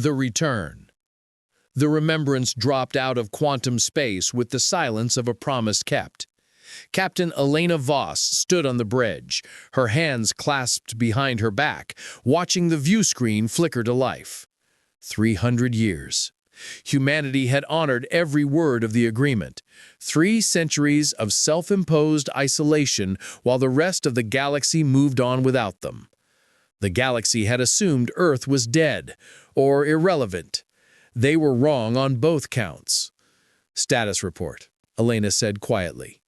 The return. The remembrance dropped out of quantum space with the silence of a promise kept. Captain Elena Voss stood on the bridge, her hands clasped behind her back, watching the view screen flicker to life. 300 years. Humanity had honored every word of the agreement. 3 centuries of self-imposed isolation while the rest of the galaxy moved on without them. The galaxy had assumed Earth was dead, or irrelevant. They were wrong on both counts. "Status report," Elena said quietly.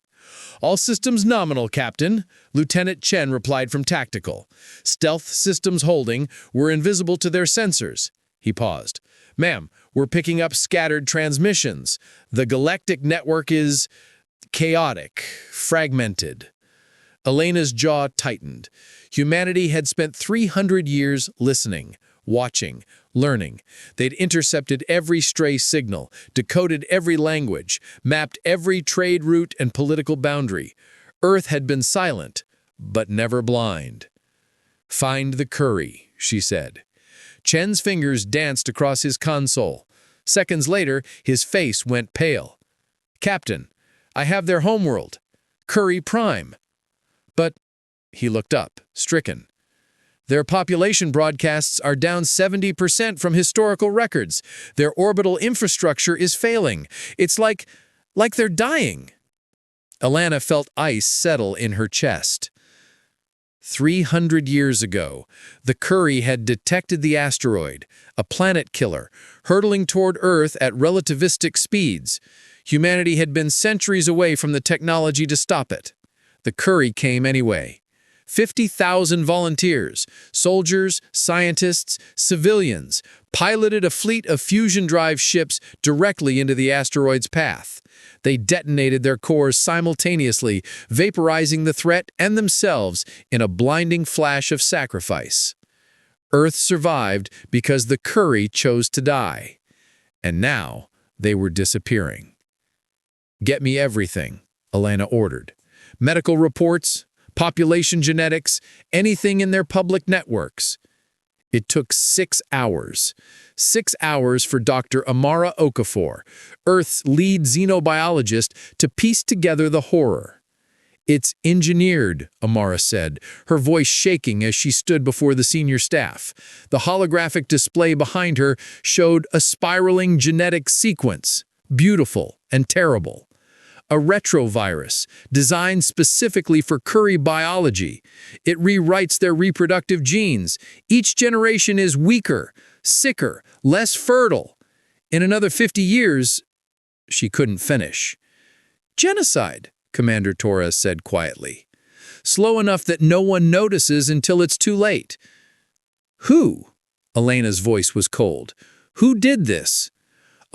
"All systems nominal, Captain," Lieutenant Chen replied from Tactical. "Stealth systems holding were invisible to their sensors." He paused. "Ma'am, we're picking up scattered transmissions. The galactic network is chaotic, fragmented." Elena's jaw tightened. Humanity had spent 300 years listening, watching, learning. They'd intercepted every stray signal, decoded every language, mapped every trade route and political boundary. Earth had been silent, but never blind. "Find the curry," she said. Chen's fingers danced across his console. Seconds later, his face went pale. "Captain, I have their homeworld, Curry Prime." "But," he looked up, stricken. "Their population broadcasts are down 70% from historical records. Their orbital infrastructure is failing. It's like they're dying." Alana felt ice settle in her chest. 300 years ago, the Curry had detected the asteroid, a planet killer, hurtling toward Earth at relativistic speeds. Humanity had been centuries away from the technology to stop it. The Curry came anyway. 50,000 volunteers, soldiers, scientists, civilians, piloted a fleet of fusion-drive ships directly into the asteroid's path. They detonated their cores simultaneously, vaporizing the threat and themselves in a blinding flash of sacrifice. Earth survived because the Curry chose to die. And now they were disappearing. "Get me everything," Elena ordered. "Medical reports, population genetics, anything in their public networks." It took 6 hours. 6 hours for Dr. Amara Okafor, Earth's lead xenobiologist, to piece together the horror. "It's engineered," Amara said, her voice shaking as she stood before the senior staff. The holographic display behind her showed a spiraling genetic sequence, beautiful and terrible. A retrovirus, designed specifically for Curry biology. It rewrites their reproductive genes. Each generation is weaker, sicker, less fertile. In another 50 years, she couldn't finish. "Genocide," Commander Torres said quietly. "Slow enough that no one notices until it's too late." "Who?" Elena's voice was cold. "Who did this?"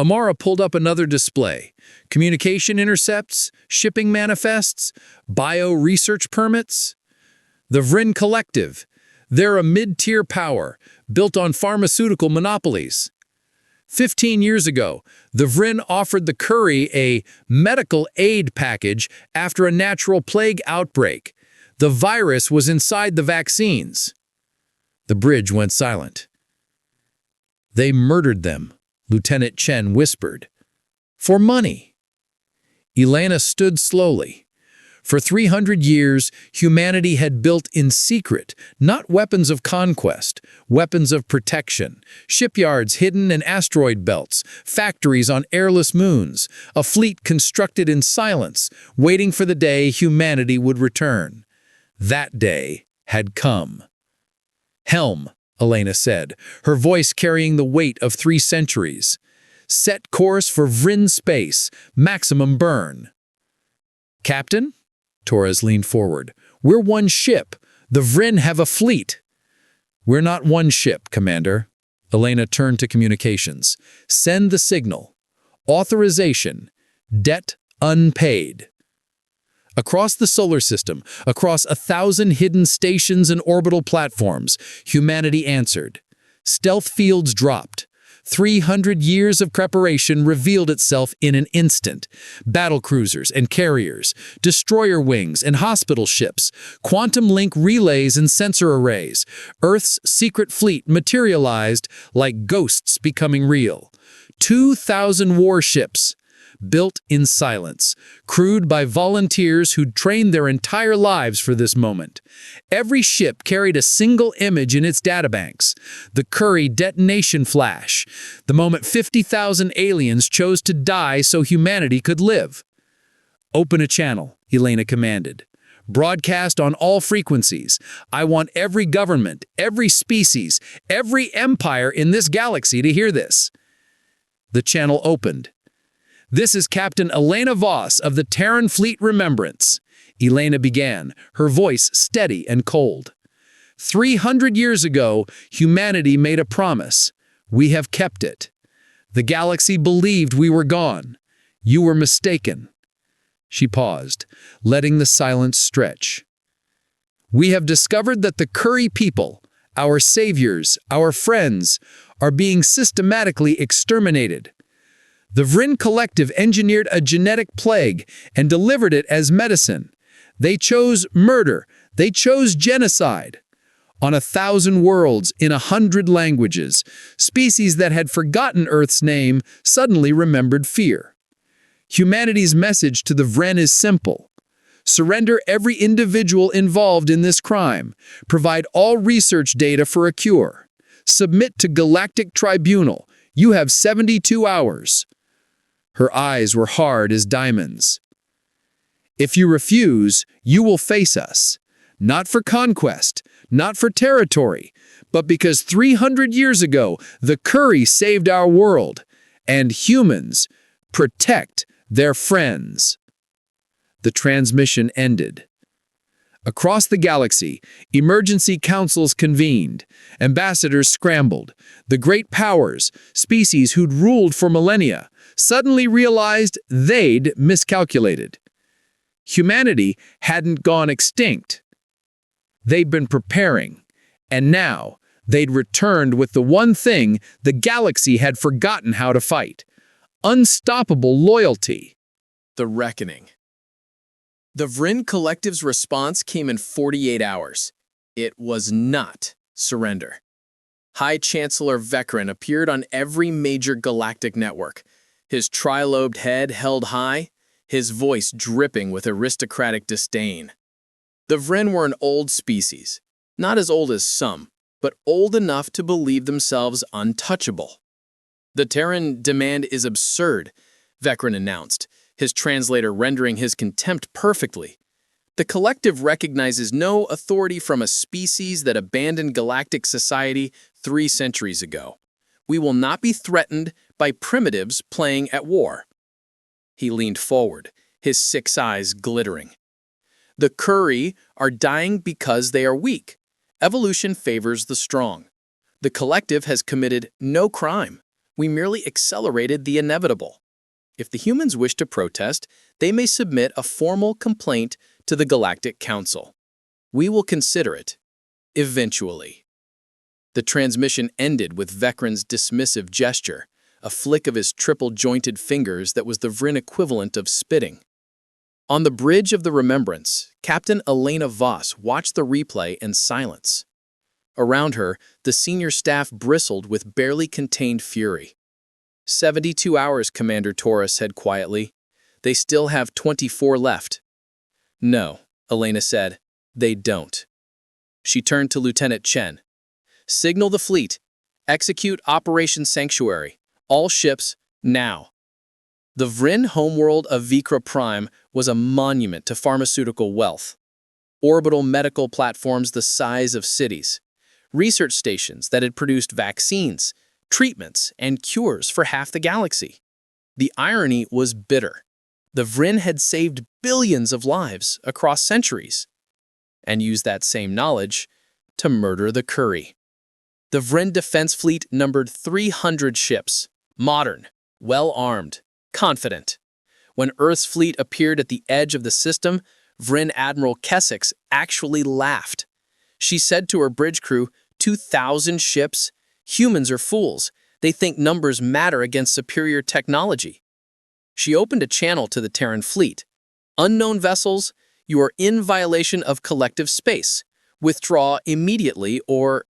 Amara pulled up another display. Communication intercepts, shipping manifests, bio-research permits. The Vrin Collective. They're a mid-tier power, built on pharmaceutical monopolies. 15 years ago, the Vrin offered the Curry a medical aid package after a natural plague outbreak. The virus was inside the vaccines. The bridge went silent. "They murdered them," Lieutenant Chen whispered. "For money." Elena stood slowly. For 300 years, humanity had built in secret, not weapons of conquest, weapons of protection, shipyards hidden in asteroid belts, factories on airless moons, a fleet constructed in silence, waiting for the day humanity would return. That day had come. "Helm," Elena said, her voice carrying the weight of 3 centuries. "Set course for Vrin space, maximum burn." "Captain?" Torres leaned forward. "We're one ship. The Vrin have a fleet." "We're not one ship, Commander." Elena turned to communications. "Send the signal. Authorization. Debt unpaid." Across the solar system, across 1,000 hidden stations and orbital platforms, humanity answered. Stealth fields dropped. 300 years of preparation revealed itself in an instant. Battle cruisers and carriers, destroyer wings and hospital ships, quantum link relays and sensor arrays. Earth's secret fleet materialized like ghosts becoming real. 2,000 warships, built in silence, crewed by volunteers who'd trained their entire lives for this moment. Every ship carried a single image in its databanks, the Curry detonation flash, the moment 50,000 aliens chose to die so humanity could live. "Open a channel," Elena commanded. "Broadcast on all frequencies. I want every government, every species, every empire in this galaxy to hear this." The channel opened. "This is Captain Elena Voss of the Terran Fleet Remembrance," Elena began, her voice steady and cold. 300 years ago, humanity made a promise. We have kept it. The galaxy believed we were gone. You were mistaken." She paused, letting the silence stretch. "We have discovered that the Curry people, our saviors, our friends, are being systematically exterminated. The Vrin Collective engineered a genetic plague and delivered it as medicine. They chose murder. They chose genocide. On 1,000 worlds, in 100 languages, species that had forgotten Earth's name suddenly remembered fear. Humanity's message to the Vren is simple. Surrender every individual involved in this crime. Provide all research data for a cure. Submit to Galactic Tribunal. You have 72 hours. Her eyes were hard as diamonds. "If you refuse, you will face us. Not for conquest, not for territory, but because 300 years ago, the Curry saved our world, and humans protect their friends." The transmission ended. Across the galaxy, emergency councils convened. Ambassadors scrambled. The great powers, species who'd ruled for millennia, suddenly realized they'd miscalculated. Humanity hadn't gone extinct. They'd been preparing, and now they'd returned with the one thing the galaxy had forgotten how to fight: unstoppable loyalty. The Reckoning. The Vrin Collective's response came in 48 hours. It was not surrender. High Chancellor Vekran appeared on every major galactic network, his trilobed head held high, his voice dripping with aristocratic disdain. The Vren were an old species, not as old as some, but old enough to believe themselves untouchable. "The Terran demand is absurd," Vekran announced, his translator rendering his contempt perfectly. "The Collective recognizes no authority from a species that abandoned galactic society 3 centuries ago. We will not be threatened by primitives playing at war." He leaned forward, his 6 eyes glittering. "The Curry are dying because they are weak. Evolution favors the strong. The Collective has committed no crime. We merely accelerated the inevitable. If the humans wish to protest, they may submit a formal complaint to the Galactic Council. We will consider it, eventually." The transmission ended with Vekran's dismissive gesture, a flick of his triple-jointed fingers that was the Vrin equivalent of spitting. On the bridge of the Remembrance, Captain Elena Voss watched the replay in silence. Around her, the senior staff bristled with barely contained fury. 72 hours, Commander Torres said quietly. "They still have 24 left." "No," Elena said, "they don't." She turned to Lieutenant Chen. "Signal the fleet. Execute Operation Sanctuary. All ships, now." The Vrin homeworld of Vikra Prime was a monument to pharmaceutical wealth. Orbital medical platforms the size of cities. Research stations that had produced vaccines, treatments, and cures for half the galaxy. The irony was bitter. The Vrin had saved billions of lives across centuries, and used that same knowledge to murder the Curry. The Vrin defense fleet numbered 300 ships, modern, well-armed, confident. When Earth's fleet appeared at the edge of the system, Vrin Admiral Kessex actually laughed. She said to her bridge crew, 2,000 ships? Humans are fools. They think numbers matter against superior technology. She opened a channel to the Terran fleet. Unknown vessels, you are in violation of collective space. Withdraw immediately or...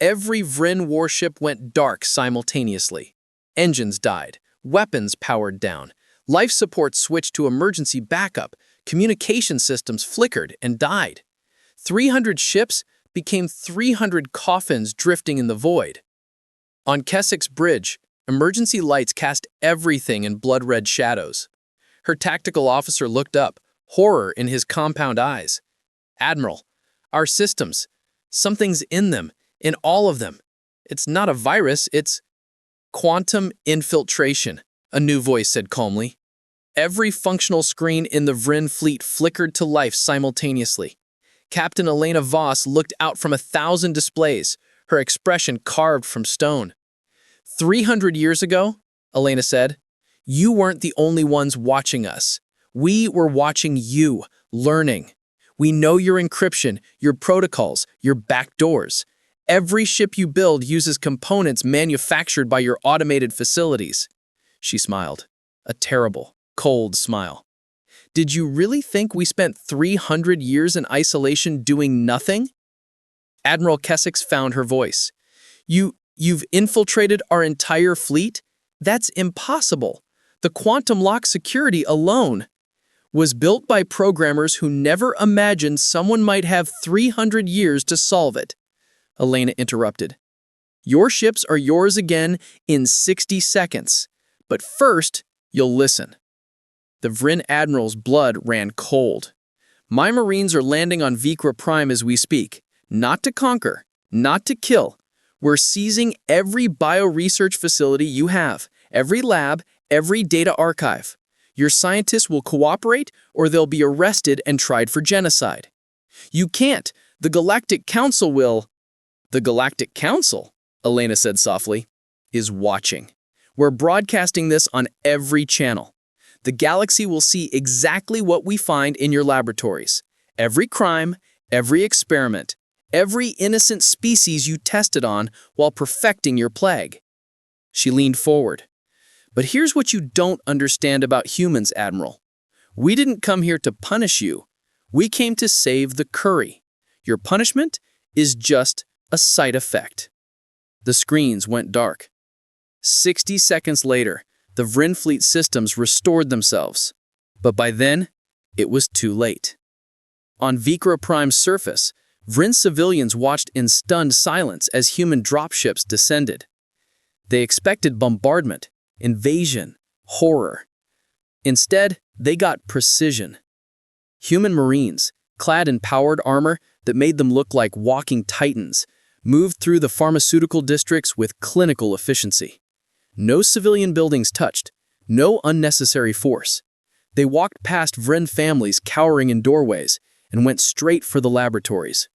Every Vrin warship went dark simultaneously. Engines died. Weapons powered down. Life support switched to emergency backup. Communication systems flickered and died. 300 ships became 300 coffins drifting in the void. On Keswick's bridge, emergency lights cast everything in blood-red shadows. Her tactical officer looked up, horror in his compound eyes. "Admiral, our systems, something's in them, in all of them. It's not a virus, it's quantum infiltration," a new voice said calmly. Every functional screen in the Vrin fleet flickered to life simultaneously. Captain Elena Voss looked out from 1,000 displays, her expression carved from stone. 300 years ago, Elena said, you weren't the only ones watching us. We were watching you, learning. We know your encryption, your protocols, your backdoors. Every ship you build uses components manufactured by your automated facilities. She smiled, a terrible, cold smile. Did you really think we spent 300 years in isolation doing nothing? Admiral Keswick found her voice. You've infiltrated our entire fleet? That's impossible. The quantum lock security alone was built by programmers who never imagined someone might have 300 years to solve it. Elena interrupted. Your ships are yours again in 60 seconds. But first, you'll listen. The Vrin Admiral's blood ran cold. My Marines are landing on Vikra Prime as we speak. Not to conquer, not to kill. We're seizing every bioresearch facility you have, every lab, every data archive. Your scientists will cooperate or they'll be arrested and tried for genocide. You can't. The Galactic Council will... The Galactic Council, Elena said softly, is watching. We're broadcasting this on every channel. The galaxy will see exactly what we find in your laboratories. Every crime, every experiment, every innocent species you tested on while perfecting your plague. She leaned forward. But here's what you don't understand about humans, Admiral. We didn't come here to punish you. We came to save the curry. Your punishment is just a side effect. The screens went dark. 60 seconds later, the Vrin fleet systems restored themselves. But by then, it was too late. On Vikra Prime's surface, Vrin civilians watched in stunned silence as human dropships descended. They expected bombardment, invasion, horror. Instead, they got precision. Human Marines, clad in powered armor that made them look like walking titans, moved through the pharmaceutical districts with clinical efficiency. No civilian buildings touched, no unnecessary force. They walked past Vrin families cowering in doorways and went straight for the laboratories.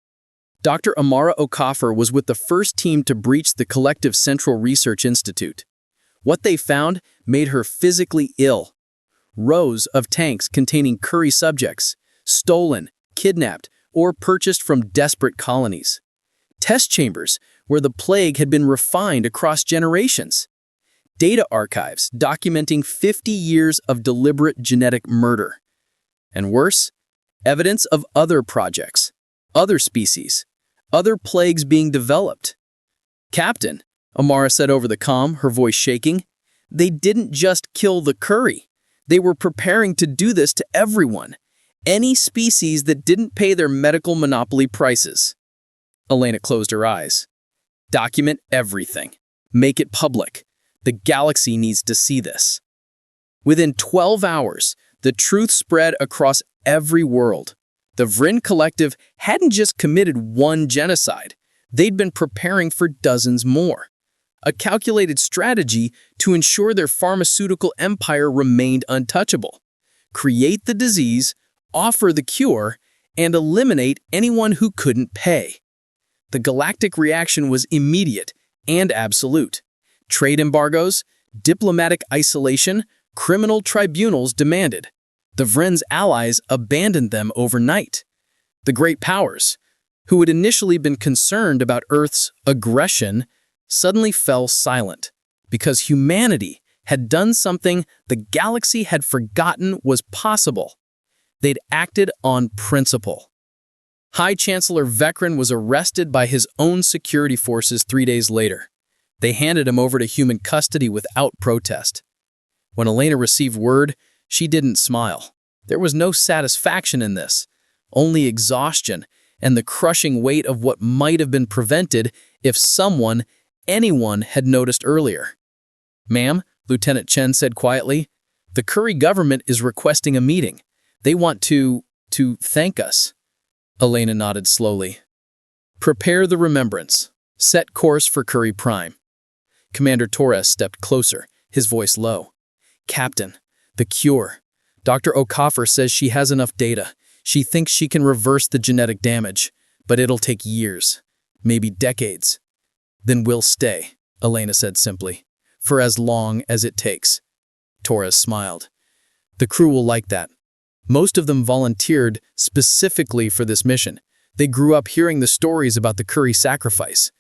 Dr. Amara Okafor was with the first team to breach the Collective Central Research Institute. What they found made her physically ill. Rows of tanks containing curry subjects, stolen, kidnapped, or purchased from desperate colonies. Test chambers where the plague had been refined across generations. Data archives documenting 50 years of deliberate genetic murder. And worse, evidence of other projects, other species, other plagues being developed. Captain, Amara said over the comm, her voice shaking, they didn't just kill the curry. They were preparing to do this to everyone, any species that didn't pay their medical monopoly prices. Elena closed her eyes. Document everything. Make it public. The galaxy needs to see this. Within 12 hours, the truth spread across every world. The Vrin Collective hadn't just committed one genocide. They'd been preparing for dozens more. A calculated strategy to ensure their pharmaceutical empire remained untouchable. Create the disease, offer the cure, and eliminate anyone who couldn't pay. The galactic reaction was immediate and absolute. Trade embargoes, diplomatic isolation, criminal tribunals demanded. The Vrin's allies abandoned them overnight. The great powers, who had initially been concerned about Earth's aggression, suddenly fell silent. because humanity had done something the galaxy had forgotten was possible. They'd acted on principle. High Chancellor Vekrin was arrested by his own security forces 3 days later. They handed him over to human custody without protest. When Elena received word, she didn't smile. There was no satisfaction in this, only exhaustion and the crushing weight of what might have been prevented if anyone had noticed earlier. "Ma'am," Lieutenant Chen said quietly, "the Curry government is requesting a meeting. They want to thank us." Elena nodded slowly. "Prepare the remembrance. Set course for Curry Prime." Commander Torres stepped closer, his voice low. "Captain, the cure. Dr. Okafor says she has enough data. She thinks she can reverse the genetic damage, but it'll take years, maybe decades. Then we'll stay," Elena said simply, "for as long as it takes." Torres smiled. "The crew will like that. Most of them volunteered specifically for this mission. They grew up hearing the stories about the Curry sacrifice."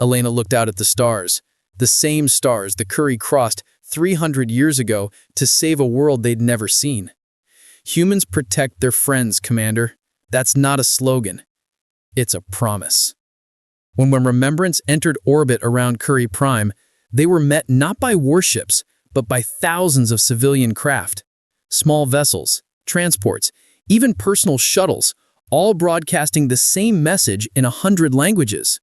Elena looked out at the stars, the same stars the Curry crossed 300 years ago to save a world they'd never seen. "Humans protect their friends, Commander. That's not a slogan. It's a promise." When Remembrance entered orbit around Curry Prime, they were met not by warships, but by thousands of civilian craft. Small vessels, transports, even personal shuttles, all broadcasting the same message in 100 languages.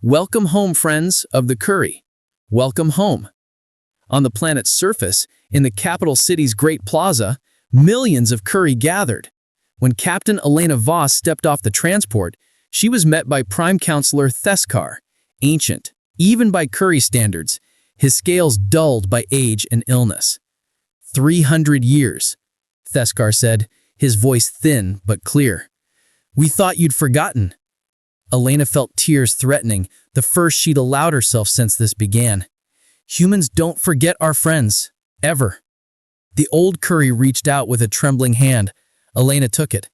"Welcome home, friends of the Curry. Welcome home." On the planet's surface, in the capital city's Great Plaza, millions of Curry gathered. When Captain Elena Voss stepped off the transport, she was met by Prime Counselor Theskar, ancient, even by Curry standards, his scales dulled by age and illness. 300 years, Theskar said, his voice thin but clear. "We thought you'd forgotten." Elena felt tears threatening, the first she'd allowed herself since this began. "Humans don't forget our friends, ever." The old Curry reached out with a trembling hand. Elena took it.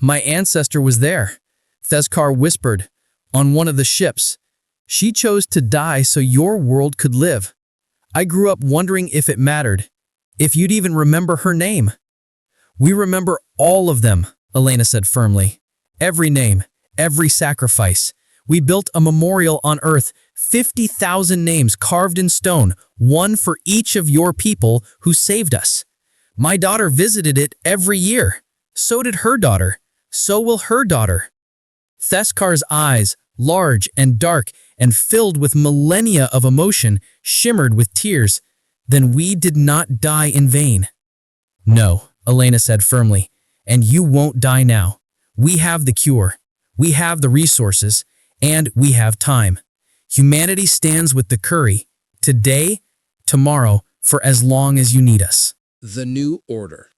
"My ancestor was there," Theskar whispered, "on one of the ships. She chose to die so your world could live. I grew up wondering if it mattered, if you'd even remember her name." "We remember all of them," Elena said firmly. "Every name, every sacrifice. We built a memorial on Earth, 50,000 names carved in stone, one for each of your people who saved us. My daughter visited it every year. So did her daughter. So will her daughter." Theskar's eyes, large and dark and filled with millennia of emotion, shimmered with tears. "Then we did not die in vain." "No," Elena said firmly, "and you won't die now. We have the cure. We have the resources. And we have time. Humanity stands with the Curry, today, tomorrow, for as long as you need us." The New Order.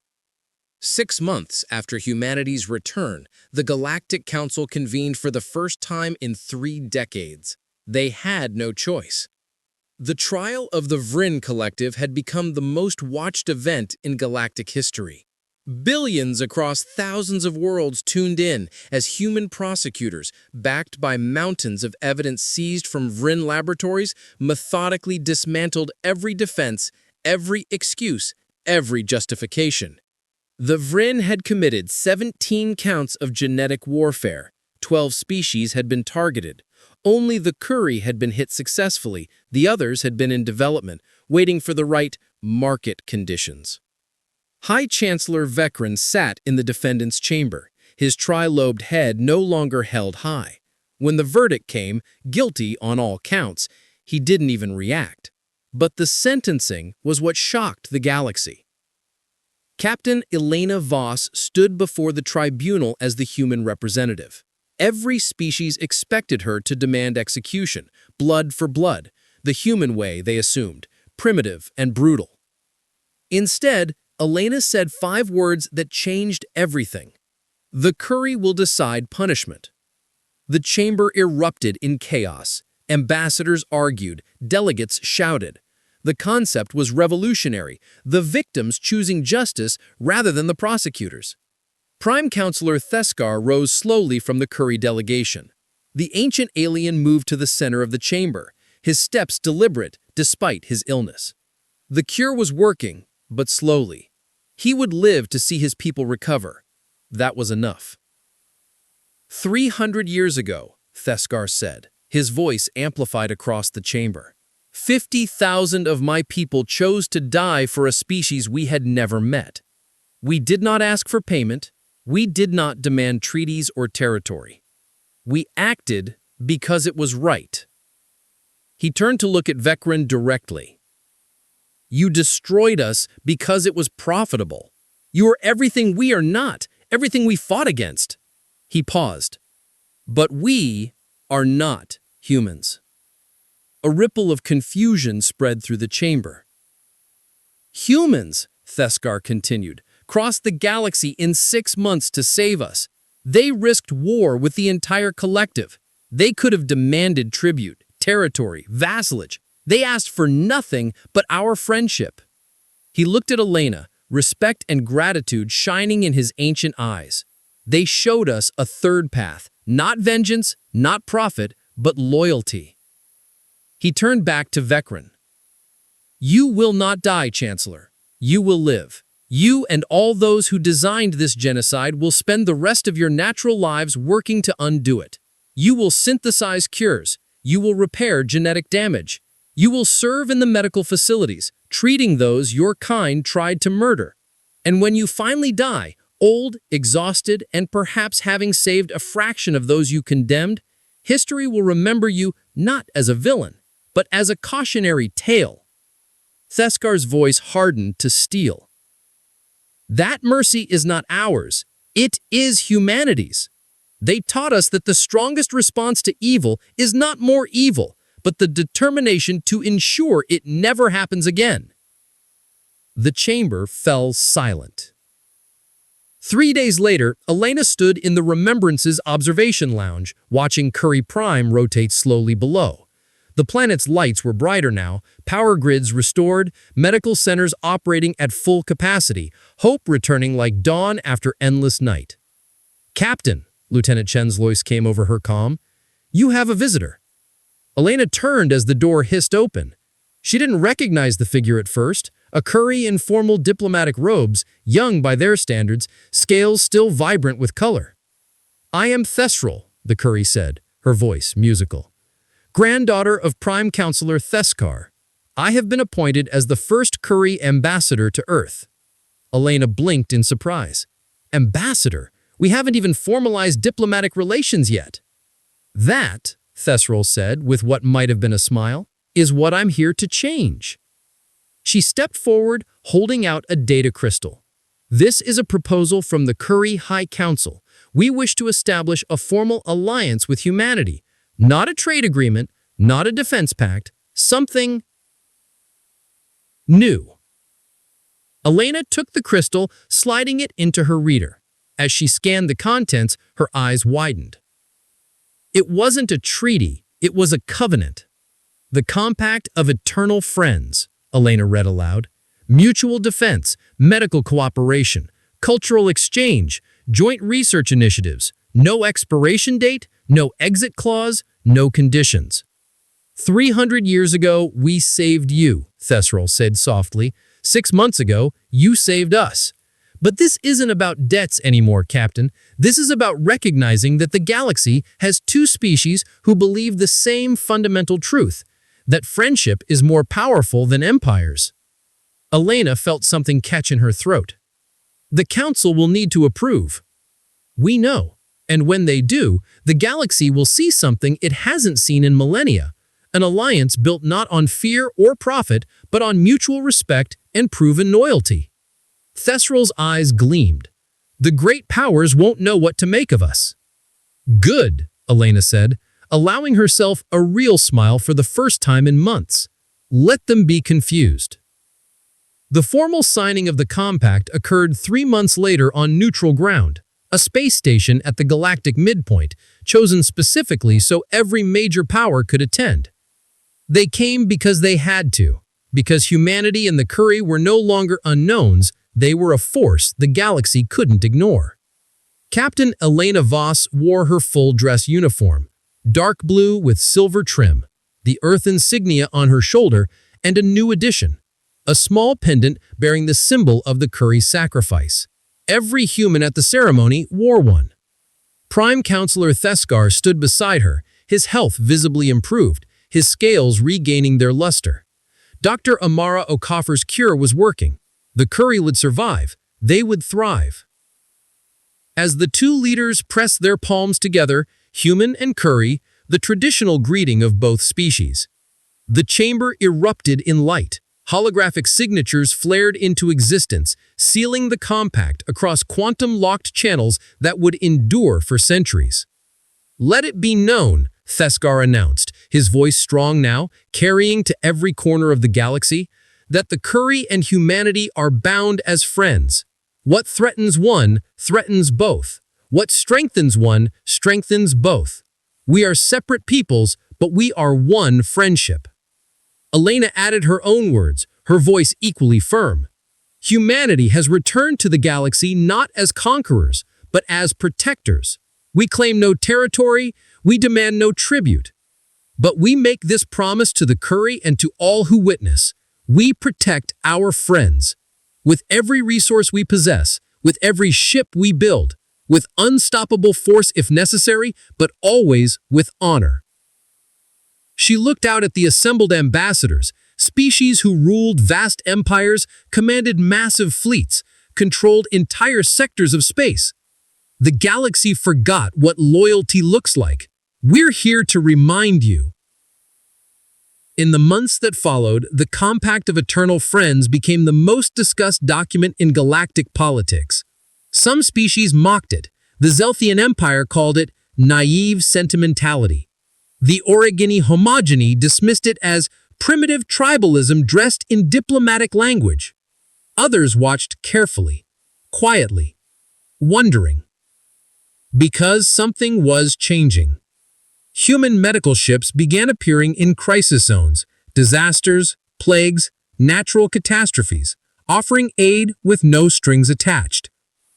6 months after humanity's return, the Galactic Council convened for the first time in 3 decades. They had no choice. The trial of the Vrin Collective had become the most watched event in galactic history. Billions across thousands of worlds tuned in as human prosecutors, backed by mountains of evidence seized from Vrin laboratories, methodically dismantled every defense, every excuse, every justification. The Vrin had committed 17 counts of genetic warfare. 12 species had been targeted. Only the Curry had been hit successfully. The others had been in development, waiting for the right market conditions. High Chancellor Vekrin sat in the defendant's chamber, his tri-lobed head no longer held high. When the verdict came, guilty on all counts, he didn't even react. But the sentencing was what shocked the galaxy. Captain Elena Voss stood before the tribunal as the human representative. Every species expected her to demand execution, blood for blood, the human way, they assumed, primitive and brutal. Instead, Elena said 5 words that changed everything. "The Curry will decide punishment." The chamber erupted in chaos. Ambassadors argued, delegates shouted. The concept was revolutionary, the victims choosing justice rather than the prosecutors. Prime Counselor Theskar rose slowly from the Curry delegation. The ancient alien moved to the center of the chamber. his steps deliberate despite his illness. The cure was working, but slowly. He would live to see his people recover. That was enough. 300 years ago, Theskar said, his voice amplified across the chamber. 50,000 of my people chose to die for a species we had never met. We did not ask for payment. We did not demand treaties or territory. We acted because it was right. He turned to look at Vecren directly. You destroyed us because it was profitable. You are everything we are not, everything we fought against. He paused. But we are not humans. A ripple of confusion spread through the chamber. Humans, Theskar continued, crossed the galaxy in 6 months to save us. They risked war with the entire collective. They could have demanded tribute, territory, vassalage. They asked for nothing but our friendship. He looked at Elena, respect and gratitude shining in his ancient eyes. They showed us a third path, not vengeance, not profit, but loyalty. He turned back to Vecren. You will not die, Chancellor. You will live. You and all those who designed this genocide will spend the rest of your natural lives working to undo it. You will synthesize cures. You will repair genetic damage. You will serve in the medical facilities, treating those your kind tried to murder. And when you finally die, old, exhausted, and perhaps having saved a fraction of those you condemned, history will remember you not as a villain, but as a cautionary tale. Theskar's voice hardened to steel. That mercy is not ours. It is humanity's. They taught us that the strongest response to evil is not more evil, but the determination to ensure it never happens again. The chamber fell silent. 3 days later, Elena stood in the Remembrance's observation lounge, watching Curry Prime rotate slowly below. The planet's lights were brighter now, power grids restored, medical centers operating at full capacity, hope returning like dawn after endless night. Captain, Lieutenant Chen's voice came over her comm, you have a visitor. Elena turned as the door hissed open. She didn't recognize the figure at first, a Curry in formal diplomatic robes, young by their standards, scales still vibrant with color. I am Thesrol, the Curry said, her voice musical. Granddaughter of Prime Counselor Theskar. I have been appointed as the first Curry ambassador to Earth. Elena blinked in surprise. Ambassador? We haven't even formalized diplomatic relations yet. That, Thesrol said with what might have been a smile, is what I'm here to change. She stepped forward, holding out a data crystal. This is a proposal from the Curry High Council. We wish to establish a formal alliance with humanity. Not a trade agreement, not a defense pact, something new. Elena took the crystal, sliding it into her reader. As she scanned the contents, her eyes widened. It wasn't a treaty, it was a covenant. The Compact of Eternal Friends, Elena read aloud. Mutual defense, medical cooperation, cultural exchange, joint research initiatives, no expiration date, no exit clause, no conditions. 300 years ago, we saved you, Thesrol said softly. 6 months ago, you saved us. But this isn't about debts anymore, Captain. This is about recognizing that the galaxy has 2 species who believe the same fundamental truth, that friendship is more powerful than empires. Elena felt something catch in her throat. The Council will need to approve. We know. And when they do, the galaxy will see something it hasn't seen in millennia, an alliance built not on fear or profit, but on mutual respect and proven loyalty. Thesrol's eyes gleamed. The great powers won't know what to make of us. Good, Elena said, allowing herself a real smile for the first time in months. Let them be confused. The formal signing of the compact occurred 3 months later on neutral ground, a space station at the galactic midpoint, chosen specifically so every major power could attend. They came because they had to, because humanity and the Curry were no longer unknowns, they were a force the galaxy couldn't ignore. Captain Elena Voss wore her full dress uniform, dark blue with silver trim, the Earth insignia on her shoulder, and a new addition, a small pendant bearing the symbol of the Curry sacrifice. Every human at the ceremony wore one. Prime Counselor Theskar stood beside her, his health visibly improved, his scales regaining their luster. Dr. Amara Okafor's cure was working. The Curry would survive. They would thrive. As the two leaders pressed their palms together, human and Curry, the traditional greeting of both species, the chamber erupted in light. Holographic signatures flared into existence, sealing the compact across quantum-locked channels that would endure for centuries. "Let it be known," Theskar announced, his voice strong now, carrying to every corner of the galaxy, "that the Curry and humanity are bound as friends. What threatens one, threatens both. What strengthens one, strengthens both. We are separate peoples, but we are one friendship." Elena added her own words, her voice equally firm. "Humanity has returned to the galaxy not as conquerors, but as protectors. We claim no territory, we demand no tribute. But we make this promise to the Curry and to all who witness. We protect our friends. With every resource we possess, with every ship we build, with unstoppable force if necessary, but always with honor." She looked out at the assembled ambassadors, species who ruled vast empires, commanded massive fleets, controlled entire sectors of space. The galaxy forgot what loyalty looks like. "We're here to remind you." In the months that followed, the Compact of Eternal Friends became the most discussed document in galactic politics. Some species mocked it. The Zelthian Empire called it naive sentimentality. The Origini Homogeny dismissed it as primitive tribalism dressed in diplomatic language. Others watched carefully, quietly, wondering. Because something was changing. Human medical ships began appearing in crisis zones, disasters, plagues, natural catastrophes, offering aid with no strings attached.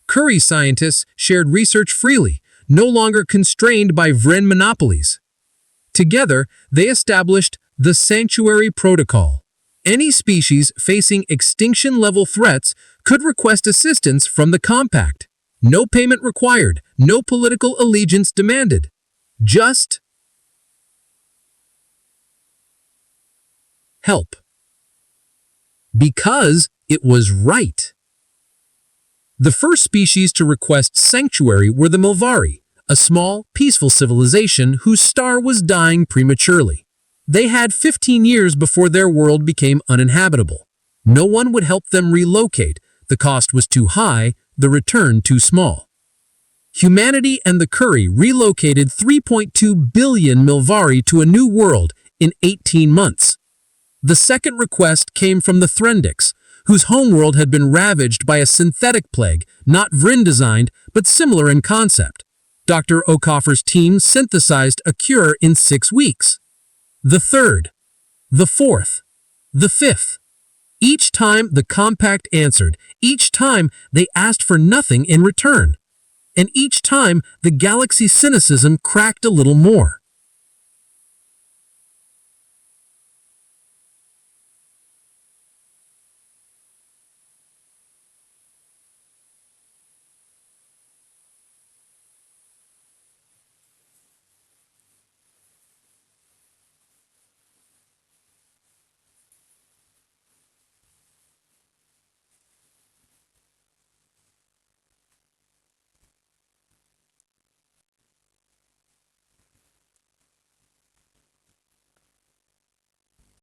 Curry scientists shared research freely, no longer constrained by Vrin monopolies. Together, they established the Sanctuary Protocol. Any species facing extinction-level threats could request assistance from the Compact. No payment required, no political allegiance demanded. Just help. Because it was right. The first species to request sanctuary were the Milvari, a small, peaceful civilization whose star was dying prematurely. They had 15 years before their world became uninhabitable. No one would help them relocate. The cost was too high, the return too small. Humanity and the Curry relocated 3.2 billion Milvari to a new world in 18 months. The second request came from the Threndix, whose homeworld had been ravaged by a synthetic plague, not Vrin-designed, but similar in concept. Dr. Okafor's team synthesized a cure in 6 weeks. The third, the fourth, the fifth. Each time the Compact answered, each time they asked for nothing in return. And each time the galaxy's cynicism cracked a little more.